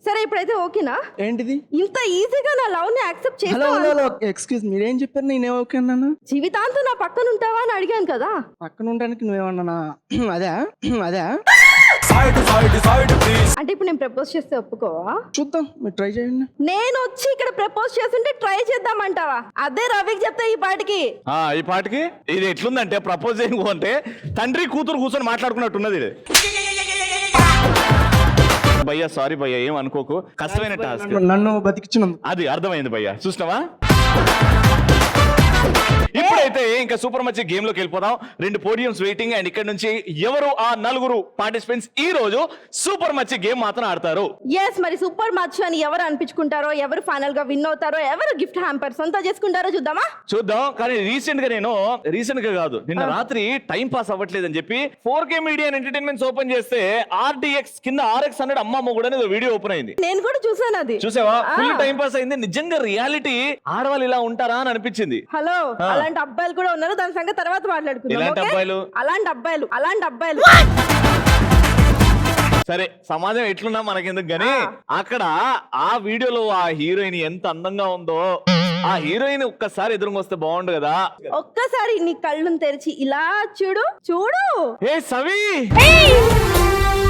సరే ఇప్పుడైతే ఓకేనా? ఏంటిది? ఇంత ఈజీగా నా లవ్ ని యాక్సెప్ట్ హలో హలో చేస్తావా? హలో ఎక్స్క్యూజ్ మీరేం చెప్పారు? నేనే ఓకే అన్నాను. జీవితాంతం నా పక్కన ఉంటావా అని అడిగాను కదా. పక్కన ఉండడానికి నువ్వేమన్నానా? అదే అదే అంటే ఇప్పుడు నేను ప్రపోజ్ చేస్తే ఒప్పుకోవా? చూద్దాం, మీరు ట్రై చేయండి. నేను వచ్చి ఇక్కడ ప్రపోజ్ చేస్తుంటే ట్రై చేద్దామంటావా? అదే రవికి చెప్తా ఈ పాటికి. ఈ పాటికి ఇది ఎట్లుందంటే ప్రపోజ్ అంటే తండ్రి కూతురు కూర్చొని మాట్లాడుకున్నట్టున్నది ఇది. భయ్యా సారీ భయ్యా, ఏం అనుకోకు, కష్టమైన టాస్క్. నన్ను బతికించినందుకు. అది అర్థమైంది భయ్యా, చూసినావా? ఇప్పుడైతే ఇంకా సూపర్ మచ్ గేమ్ లోకి వెళ్ళిపోదాం. 2 పోడియంస్ వెయిటింగ్ అండ్ ఇక్కడ నుంచి ఎవరు ఆ 4 పార్టిసిపెంట్స్ ఈ రోజు సూపర్ మచ్ గేమ్ మాత్రం ఆడతారు. ఎస్, మరి సూపర్ మచ్ అని ఎవరు అనిపించుకుంటారో, ఎవరు ఫైనల్ గా విన్ అవుతారో, ఎవరు గిఫ్ట్ హ్యాంపర్ సొంత చేసుకుంటారో చూద్దామా? చూద్దాం. కానీ రీసెంట్ గా కాదు, నిన్న రాత్రి టైం పాస్ అవ్వట్లేదని చెప్పి 4K మీడియా ఎంటర్టైన్మెంట్స్ ఓపెన్ చేస్తే RDX కింద RX అన్నాడు అమ్మమ్మ కూడా వీడియో ఓపెన్ అయింది. నేను కూడా చూసాను అది. చూసావా? ఫుల్ టైం పాస్ అయింది. నిజంగా రియాలిటీ ఆడవాళ్ళు ఇలా ఉంటారా అని అనిపించింది. హలో, అలాంటి అబ్బాయిలు కూడా ఉన్నారు, దాని సంగతి తర్వాత మాట్లాడుకుందాం. ఎలాంటి ఓకే? అబ్బాయిలు? అలాంటి అబ్బాయిలు. సరే, సమాజం ఎట్లున్నా మనకెందుకు గానీ, అక్కడ ఆ వీడియోలో ఆ హీరోయిన్ ఎంత అందంగా ఉందో, ఆ హీరోయిన్ ఒక్కసారి ఎదురుకొస్తే బాగుండు కదా. ఒక్కసారి నీ కళ్ళును తెరిచి ఇలా చూడు. ఏ సవి